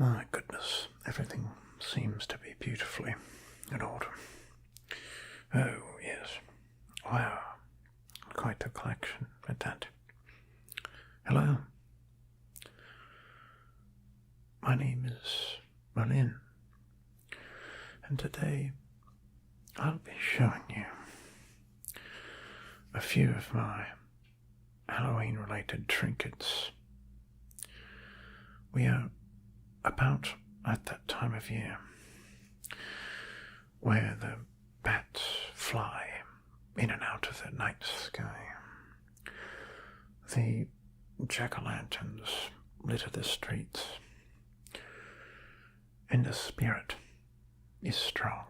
My goodness, everything seems to be beautifully in order. Oh, yes. Wow. Quite a collection at that. Hello. My name is Merlin, and today I'll be showing you a few of my Halloween-related trinkets. We are about at that time of year where the bats fly in and out of the night sky. The jack-o'-lanterns litter the streets, and the spirit is strong.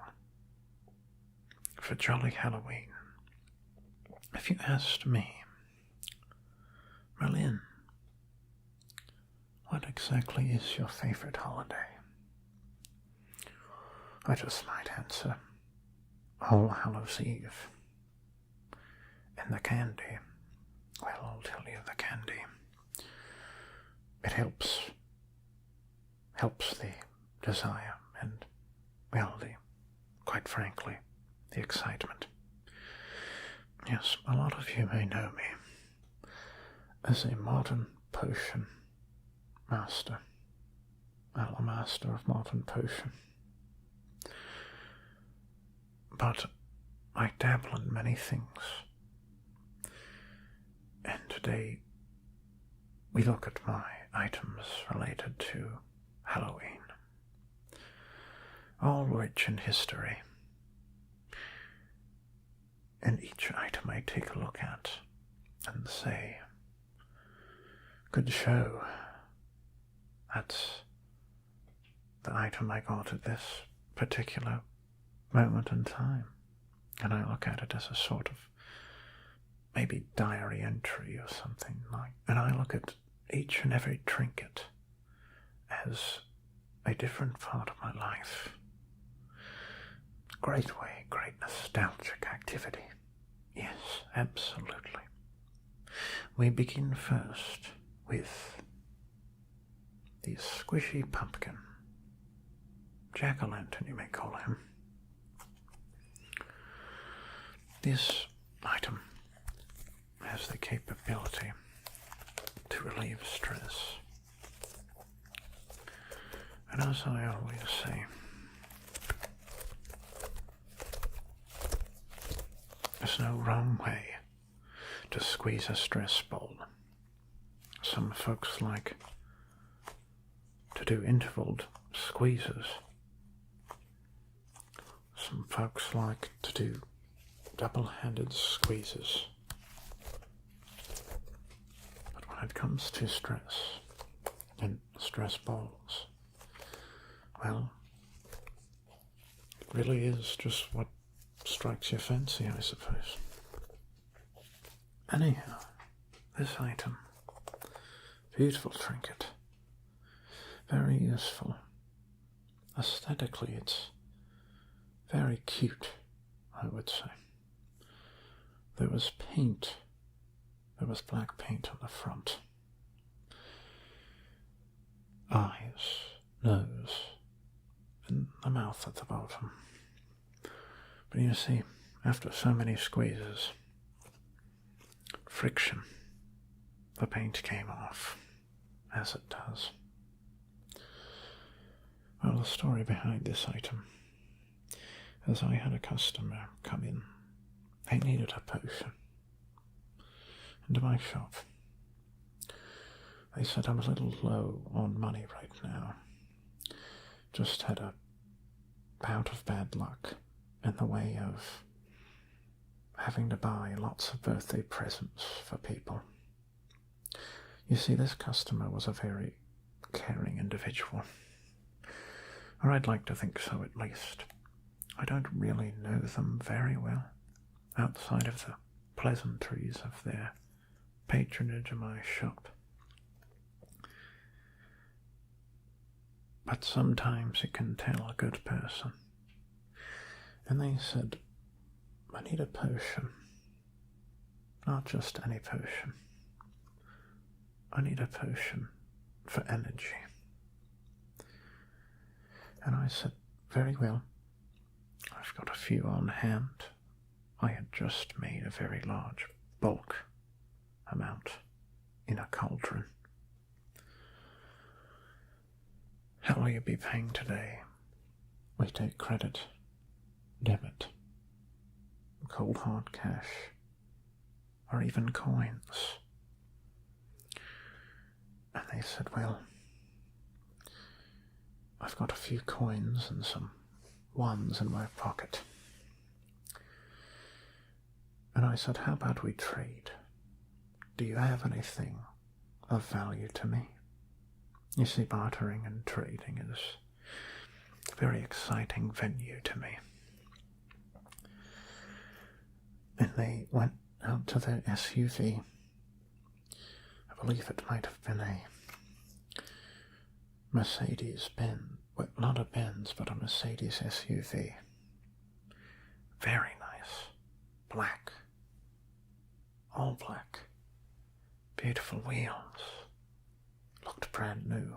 For jolly Halloween, if you asked me, Merlin, what exactly is your favorite holiday? I just might answer All Hallows Eve. And the candy, well, I'll tell you the candy. It helps the desire and, well, quite frankly, the excitement. Yes, a lot of you may know me as a modern potion master. Well, a master of modern potion. But I dabble in many things. And today we look at my items related to Halloween, all rich in history. And each item I take a look at and say, good show. That's the item I got at this particular moment in time. And I look at it as a sort of maybe diary entry or something like. And I look at each and every trinket as a different part of my life. Great nostalgic activity. Yes, absolutely. We begin first with the squishy pumpkin. Jack-o'-lantern, you may call him. This item has the capability to relieve stress. And as I always say, there's no wrong way to squeeze a stress ball. Some folks like to do intervalled squeezes. Some folks like to do double-handed squeezes. But when it comes to stress and stress balls, well, it really is just what strikes your fancy, I suppose. Anyhow, this item, beautiful trinket, very useful. Aesthetically, it's very cute, I would say. There was paint. There was black paint on the front. Eyes, nose, and the mouth at the bottom. But you see, after so many squeezes, friction, the paint came off, as it does. Well, the story behind this item, as I had a customer come in, they needed a potion into my shop. They said I'm a little low on money right now. Just had a bout of bad luck in the way of having to buy lots of birthday presents for people. You see, this customer was a very caring individual. Or I'd like to think so, at least. I don't really know them very well, outside of the pleasantries of their patronage of my shop. But sometimes you can tell a good person. And they said, I need a potion. Not just any potion. I need a potion for energy. And I said, very well. I've got a few on hand. I had just made a very large bulk amount in a cauldron. How will you be paying today? We take credit, debit, cold hard cash, or even coins. And they said, well, I've got a few coins and some ones in my pocket. And I said, how about we trade? Do you have anything of value to me? You see, bartering and trading is a very exciting venue to me. And they went out to their SUV. I believe it might have been a Mercedes-Benz. Well, not a Benz, but a Mercedes SUV. Very nice. Black. All black. Beautiful wheels. Looked brand new.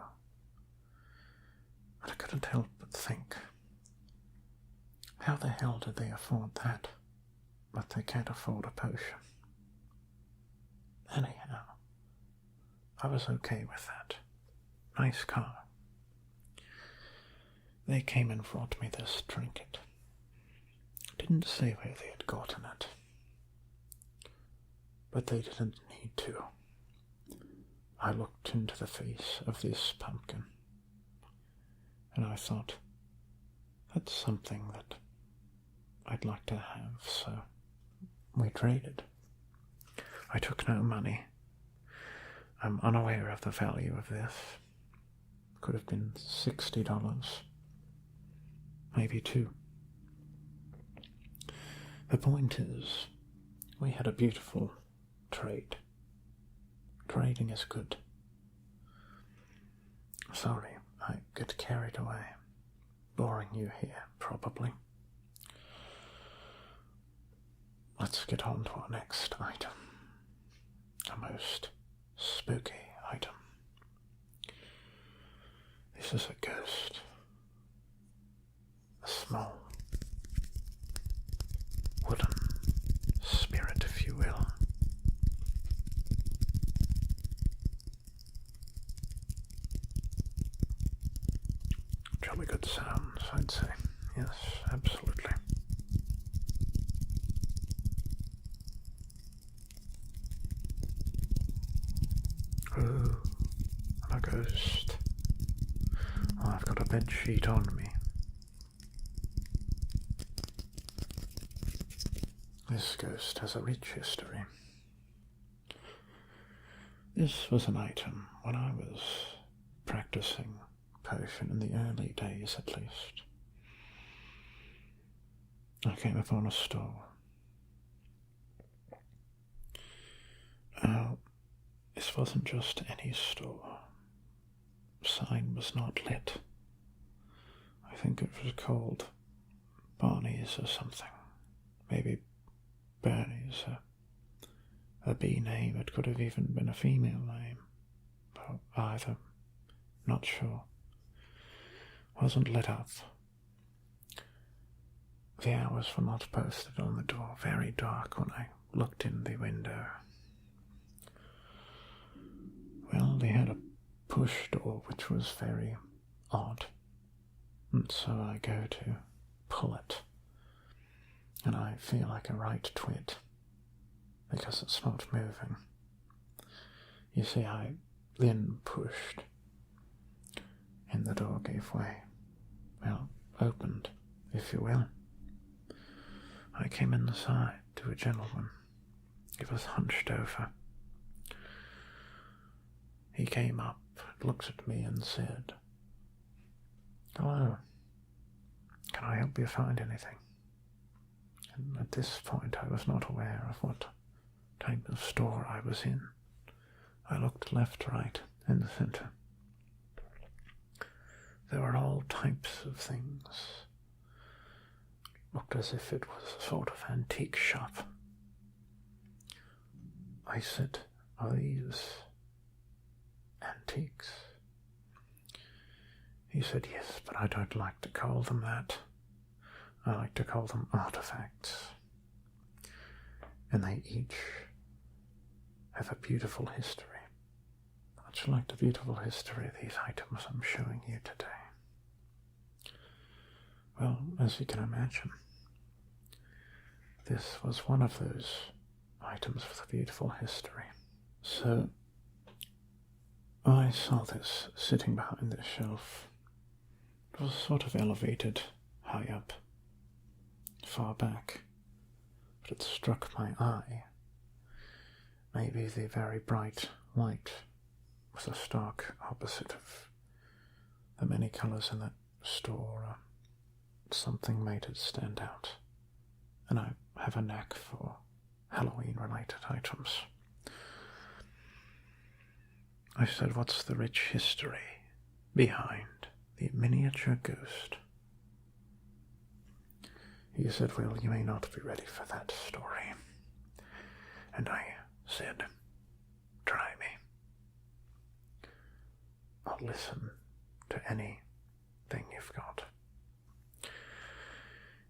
And I couldn't help but think, how the hell did they afford that, but they can't afford a potion? Anyhow, I was okay with that. Nice car. They came and brought me this trinket. Didn't say where they had gotten it, but they didn't need to. I looked into the face of this pumpkin, and I thought, that's something that I'd like to have, so we traded. I took no money. I'm unaware of the value of this. Could have been $60, maybe $2. The point is, we had a beautiful trade. Trading is good. Sorry, I get carried away. Boring you here, probably. Let's get on to our next item. A most spooky item. This is a ghost. A small wooden spirit, if you will. Jolly good sounds, I'd say. Yes, absolutely. Ooh, a ghost. Oh, I've got a bedsheet on me. This ghost has a rich history. This was an item when I was practicing potion in the early days, at least. I came upon a store. This wasn't just any store. Sign was not lit. I think it was called Barney's or something. Maybe Bernie's, a B name. It could have even been a female name. Or either. Not sure. Wasn't lit up. The hours were not posted on the door. Very dark when I looked in the window. Well, they had a push door which was very odd. And so I go to pull it. And I feel like a right twit. Because it's not moving. You see, I then pushed. And the door gave way. Well, opened, if you will. I came inside to a gentleman. He was hunched over. He came up, looked at me and said, "Hello, can I help you find anything?" And at this point I was not aware of what type of store I was in. I looked left, right, and center. There were all types of things. Looked as if it was a sort of antique shop. I said, "Are these antiques?" He said, yes, but I don't like to call them that. I like to call them artifacts. And they each have a beautiful history, much like the beautiful history of these items I'm showing you today. Well, as you can imagine, this was one of those items with a beautiful history. So I saw this sitting behind this shelf. It was sort of elevated high up, far back, but it struck my eye. Maybe the very bright light was a stark opposite of the many colours in that store. Something made it stand out, and I have a knack for Halloween-related items. I said, what's the rich history behind the miniature ghost? He said, well, you may not be ready for that story. And I said, try me. I'll listen to anything you've got.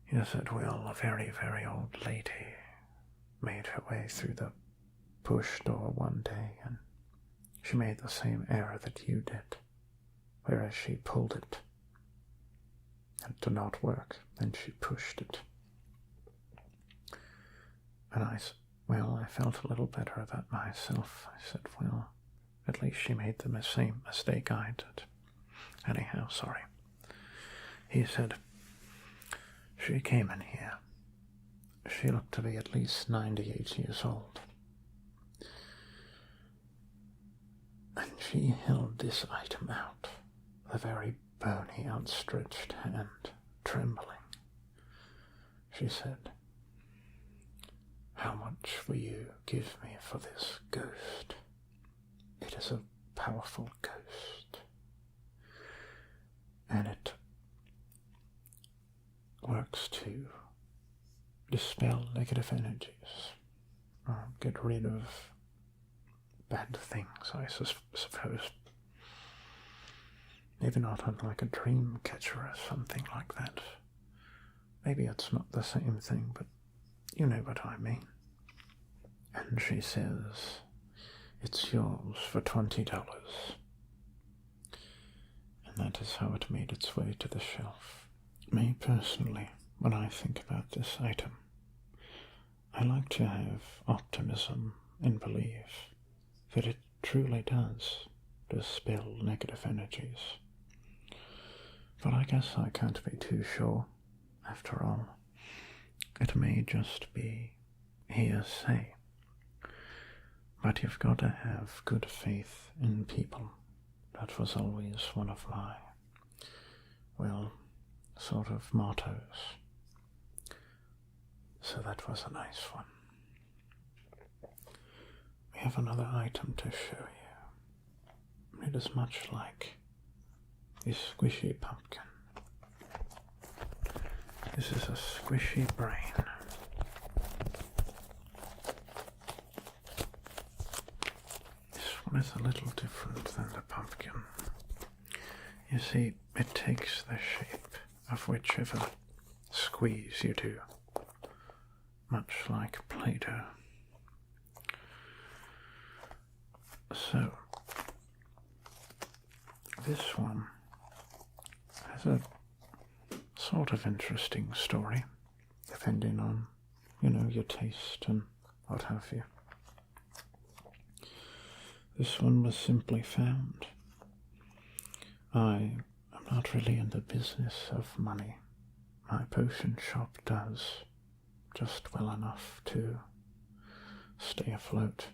He said, well, a very, very old lady made her way through the push door one day, and she made the same error that you did, whereas she pulled it. It did not work, then she pushed it. And I felt a little better about myself. I said, well, at least she made the same mistake I did. Anyhow, sorry. He said, she came in here. She looked to be at least 98 years old. And she held this item out, with a very bony, outstretched hand, trembling. She said, how much will you give me for this ghost? It is a powerful ghost, and it works to dispel negative energies, or get rid of bad things, I suppose. Maybe not unlike a dream catcher or something like that. Maybe it's not the same thing, but you know what I mean. And she says, it's yours for $20. And that is how it made its way to the shelf. Me personally, when I think about this item, I like to have optimism and believe that it truly does dispel negative energies. But I guess I can't be too sure. After all, it may just be hearsay. But you've got to have good faith in people. That was always one of my, sort of mottos. So that was a nice one. We have another item to show you. It is much like this squishy pumpkin. This is a squishy brain. This one is a little different than the pumpkin. You see, it takes the shape of whichever squeeze you do, much like Play-Doh. So, this one has a sort of interesting story, depending on, your taste and what have you. This one was simply found. I am not really in the business of money. My potion shop does just well enough to stay afloat.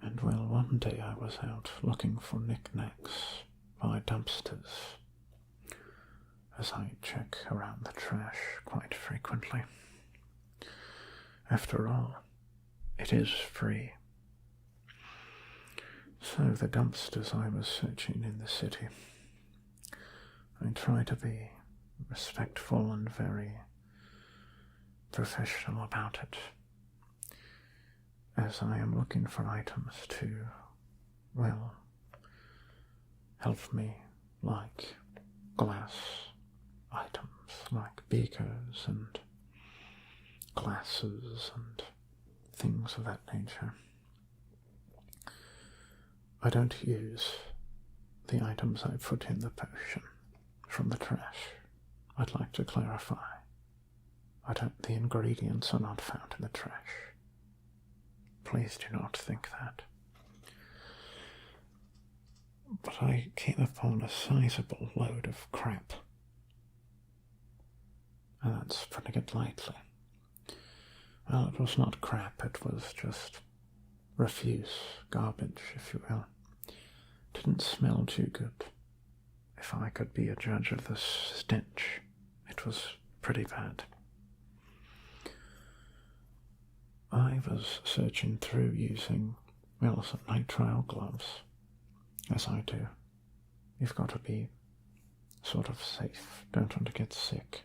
And one day I was out looking for knickknacks by dumpsters, as I check around the trash quite frequently. After all, it is free. So the dumpsters I was searching in the city, I try to be respectful and very professional about it, as I am looking for items to, help me, like glass items, like beakers and glasses and things of that nature. I don't use the items I put in the potion from the trash. I'd like to clarify. The ingredients are not found in the trash. Please do not think that. But I came upon a sizable load of crap. And that's putting it lightly. Well, it was not crap, it was just refuse, garbage, if you will. Didn't smell too good. If I could be a judge of the stench, it was pretty bad. I was searching through using, well, some nitrile gloves, as I do. You've got to be sort of safe, don't want to get sick.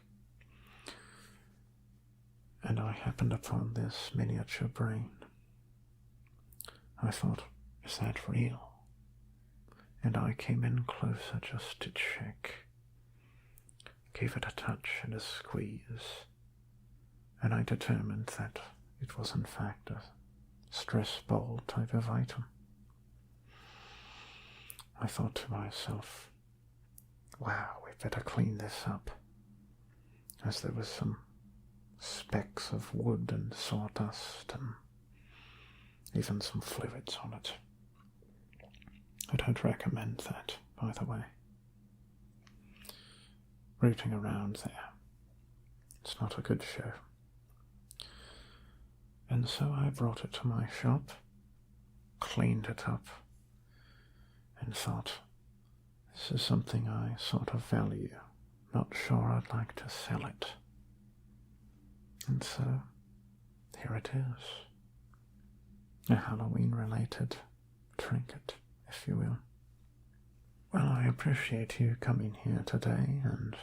And I happened upon this miniature brain. I thought, is that real? And I came in closer just to check. Gave it a touch and a squeeze, and I determined that it was in fact a stress ball type of item. I thought to myself, wow, we better clean this up, as there was some specks of wood and sawdust and even some fluids on it. I don't recommend that, by the way. Rooting around there, it's not a good show. And so I brought it to my shop, cleaned it up, and thought, this is something I sort of value. Not sure I'd like to sell it. And so, here it is. A Halloween-related trinket, if you will. Well, I appreciate you coming here today and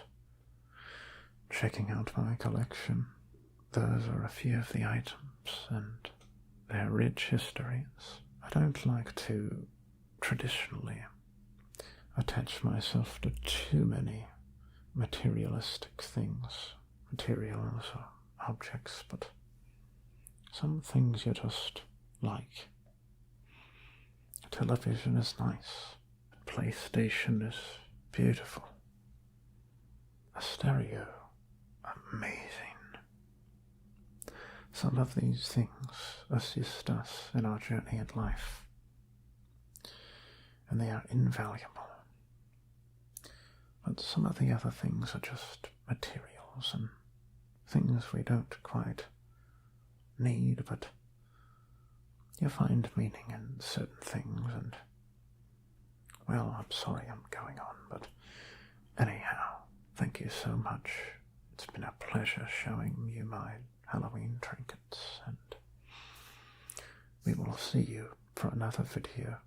checking out my collection. Those are a few of the items, and their rich histories. I don't like to traditionally attach myself to too many materialistic things, materials or objects, but some things you just like. A television is nice. A PlayStation is beautiful. A stereo, amazing. Some of these things assist us in our journey in life, and they are invaluable. But some of the other things are just materials and things we don't quite need, but you find meaning in certain things, and, well, I'm sorry I'm going on, but anyhow, thank you so much. It's been a pleasure showing you my Halloween trinkets, and we will see you for another video